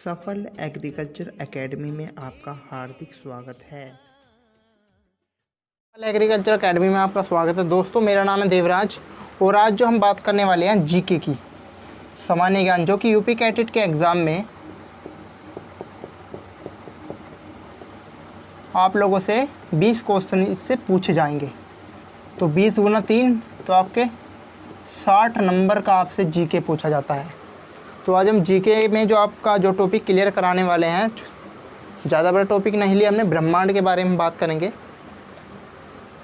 सफल agriculture academy में आपका हार्दिक स्वागत है। सफल एग्रीकल्चर एकेडमी में आपका स्वागत है। दोस्तों, मेरा नाम है देवराज और आज जो हम बात करने वाले हैं जीके की, सामान्य ज्ञान, जो कि यूपी कैटेट के एग्ज़ाम में आप लोगों से 20 क्वेश्चन इससे पूछे जाएंगे। तो 20 गुना 3 तो आपके 60 नंबर का आपसे जीके पूछा जाता है। तो आज हम जीके में जो आपका जो टॉपिक क्लियर कराने वाले हैं, ज़्यादा बड़ा टॉपिक नहीं लिया हमने, ब्रह्मांड के बारे में बात करेंगे।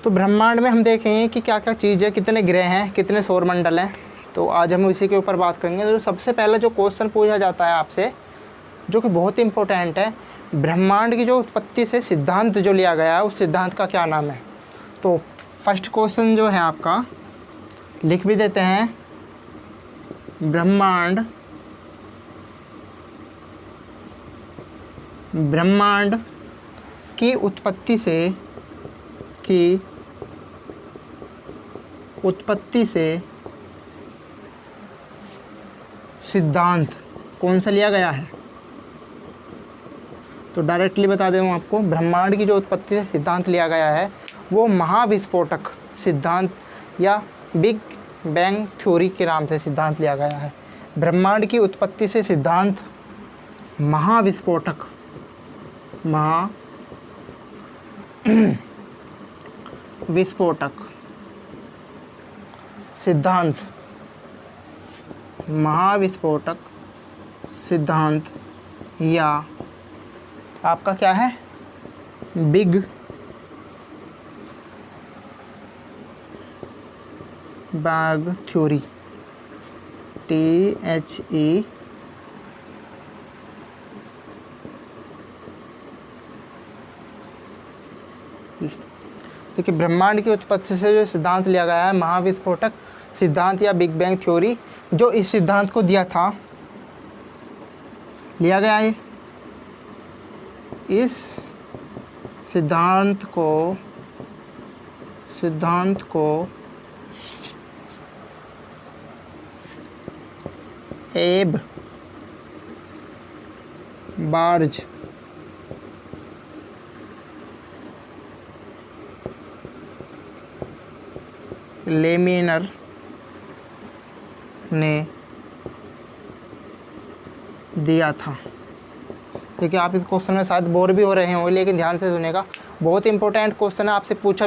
तो ब्रह्मांड में हम देखेंगे कि क्या क्या चीज़ है, कितने ग्रह हैं, कितने सौरमंडल हैं। तो आज हम इसी के ऊपर बात करेंगे। तो सबसे पहला जो क्वेश्चन पूछा जाता है आपसे, जो कि बहुत इम्पोर्टेंट है, ब्रह्मांड की जो उत्पत्ति से सिद्धांत जो लिया गया है, उस सिद्धांत का क्या नाम है। तो फर्स्ट क्वेश्चन जो है आपका, लिख भी देते हैं, ब्रह्मांड की उत्पत्ति से सिद्धांत कौन सा लिया गया है। तो डायरेक्टली बता दूँ आपको, ब्रह्मांड की जो उत्पत्ति से सिद्धांत लिया गया है वो महाविस्फोटक सिद्धांत या बिग बैंग थ्योरी के नाम से सिद्धांत लिया गया है। ब्रह्मांड की उत्पत्ति से सिद्धांत महाविस्फोटक सिद्धांत या आपका क्या है, बिग बैंग थ्योरी, THE देखिए, ब्रह्मांड की उत्पत्ति से जो सिद्धांत लिया गया है, महाविस्फोटक सिद्धांत या बिग बैंग थ्योरी, जो इस सिद्धांत को लिया गया है, इस सिद्धांत को एब बार्ज लेमिनर ने दिया था। देखिए, आप इस क्वेश्चन में शायद बोर भी हो रहे होंगे, लेकिन ध्यान से सुनेगा, बहुत इंपॉर्टेंट क्वेश्चन है, आपसे पूछा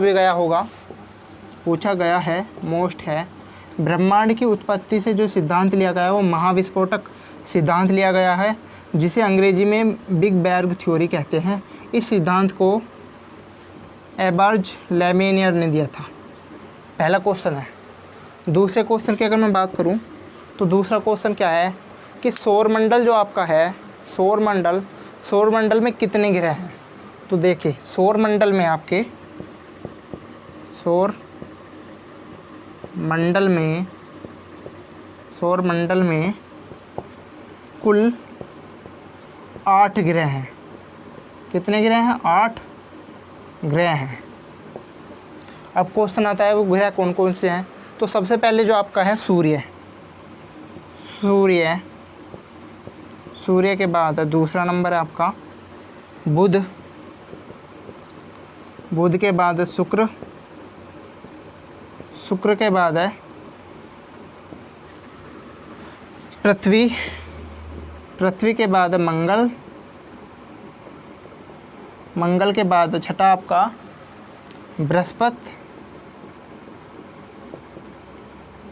गया है, मोस्ट है। ब्रह्मांड की उत्पत्ति से जो सिद्धांत लिया गया है वो महाविस्फोटक सिद्धांत लिया गया है, जिसे अंग्रेजी में बिग बैंग थ्योरी कहते हैं। इस सिद्धांत को एबर्ज लेमिनियर ने दिया था। पहला क्वेश्चन है। दूसरे क्वेश्चन की अगर मैं बात करूं, तो दूसरा क्वेश्चन क्या है कि सौरमंडल जो आपका है, सौरमंडल में कितने ग्रह हैं। तो देखिए, सौरमंडल में कुल 8 ग्रह हैं। कितने ग्रह हैं? 8 ग्रह हैं। अब क्वेश्चन आता है वो ग्रह कौन कौन से हैं। तो सबसे पहले जो आपका है सूर्य के बाद दूसरा नंबर है आपका बुध के बाद शुक्र के बाद है पृथ्वी के बाद मंगल के बाद छठा आपका बृहस्पति,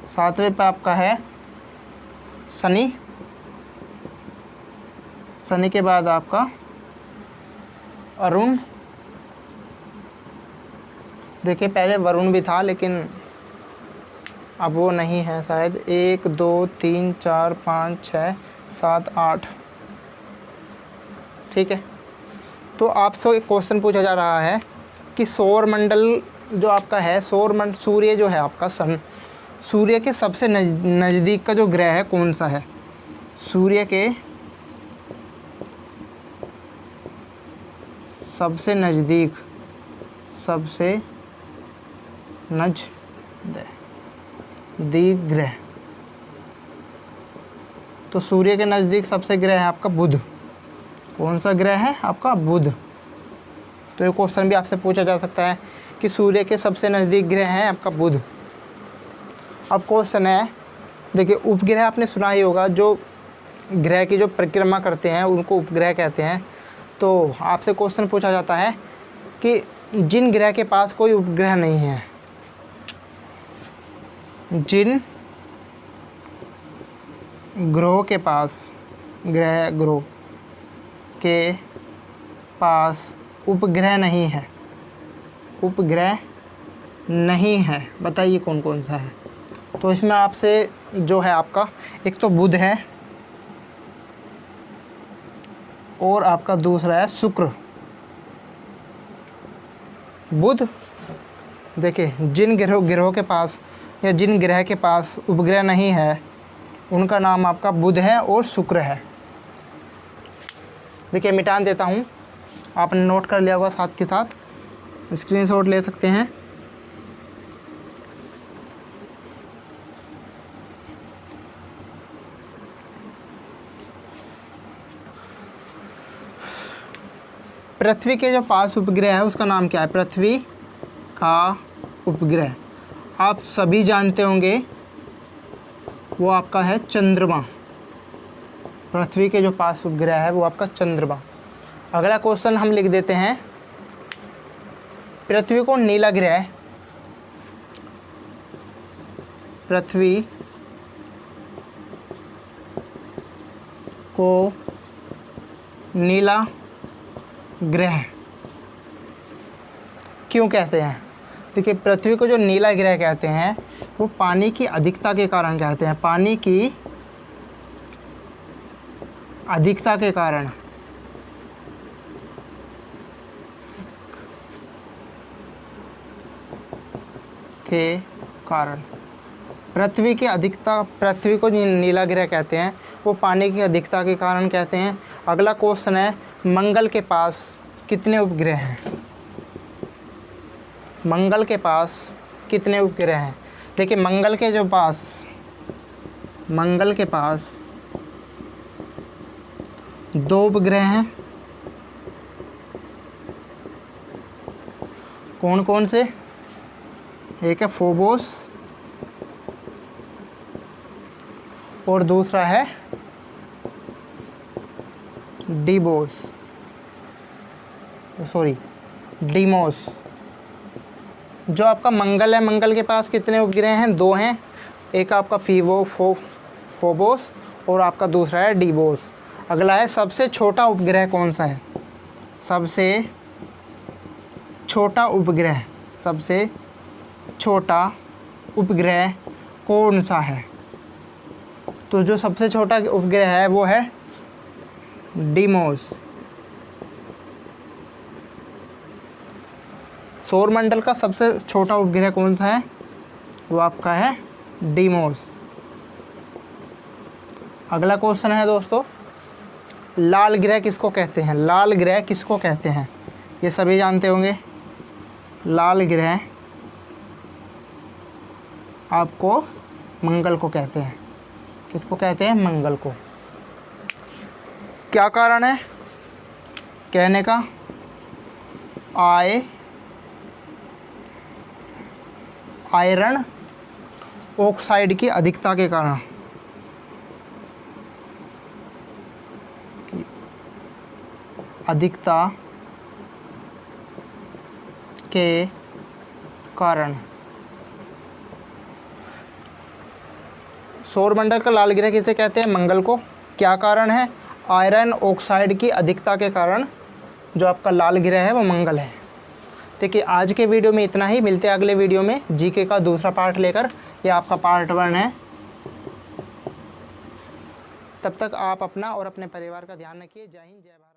सातवें पे आपका है शनि के बाद आपका अरुण। देखिए, पहले वरुण भी था, लेकिन अब वो नहीं है शायद। 1 2 3 4 5 6 7 8, ठीक है। तो आपसे एक क्वेश्चन पूछा जा रहा है कि सौरमंडल जो आपका है, सूर्य जो है आपका, सूर्य के सबसे नज़दीक का जो ग्रह है कौन सा है। सूर्य के सबसे नज़दीक ग्रह, तो सूर्य के नज़दीक सबसे ग्रह है आपका बुध। कौन सा ग्रह है आपका? बुध। तो ये क्वेश्चन भी आपसे पूछा जा सकता है कि सूर्य के सबसे नज़दीक ग्रह है आपका बुध। अब क्वेश्चन है, देखिए उपग्रह आपने सुना ही होगा, जो ग्रह की जो परिक्रमा करते हैं उनको उपग्रह कहते हैं। तो आपसे क्वेश्चन पूछा जाता है कि जिन ग्रह के पास कोई उपग्रह नहीं है, जिन ग्रहों के पास ग्रह के पास उपग्रह नहीं है, उपग्रह नहीं है, बताइए कौन कौन सा है। तो इसमें आपसे जो है आपका एक तो बुध है और आपका दूसरा है शुक्र। बुध, देखिए जिन ग्रहों के पास या जिन ग्रह के पास उपग्रह नहीं है उनका नाम आपका बुध है और शुक्र है। देखिए मिटान देता हूँ, आपने नोट कर लिया होगा, साथ के साथ स्क्रीनशॉट ले सकते हैं। पृथ्वी के जो पास उपग्रह है उसका नाम क्या है? पृथ्वी का उपग्रह आप सभी जानते होंगे, वो आपका है चंद्रमा। पृथ्वी के जो पास उपग्रह है वो आपका चंद्रमा। अगला क्वेश्चन हम लिख देते हैं, पृथ्वी को नीला ग्रह, पृथ्वी को नीला ग्रह क्यों कहते हैं? देखिए पृथ्वी को जो नीला ग्रह कहते हैं वो पानी की अधिकता के कारण कहते हैं, पानी की अधिकता के कारण। पृथ्वी की अधिकता, पृथ्वी को नीला ग्रह कहते हैं वो पानी की अधिकता के कारण कहते हैं। अगला क्वेश्चन है, मंगल के पास कितने उपग्रह हैं? मंगल के पास कितने उपग्रह हैं? देखिए मंगल के पास 2 उपग्रह हैं। कौन कौन से? एक है फोबोस और दूसरा है डीमोस। जो आपका मंगल है, मंगल के पास कितने उपग्रह हैं? 2 हैं। एक आपका फोबोस और आपका दूसरा है डीमोस। अगला है, सबसे छोटा उपग्रह कौन सा है? सबसे छोटा उपग्रह, सबसे छोटा उपग्रह कौन सा है? तो जो सबसे छोटा उपग्रह है वो है डीमोस। सौरमंडल का सबसे छोटा उपग्रह कौन सा है? वो आपका है डीमोस। अगला क्वेश्चन है दोस्तों, लाल ग्रह किसको कहते हैं? लाल ग्रह किसको कहते हैं? ये सभी जानते होंगे। लाल ग्रह आपको मंगल को कहते हैं। किसको कहते हैं? मंगल को। क्या कारण है कहने का? आयरन ऑक्साइड की अधिकता के कारण। अधिकता के कारण सौरमंडल का लाल ग्रह किसे कहते हैं? मंगल को। क्या कारण है? आयरन ऑक्साइड की अधिकता के कारण जो आपका लाल ग्रह है वो मंगल है। देखिए आज के वीडियो में इतना ही, मिलते हैं अगले वीडियो में जीके का दूसरा पार्ट लेकर। ये आपका पार्ट 1 है। तब तक आप अपना और अपने परिवार का ध्यान रखिए। जय हिंद, जय भारत।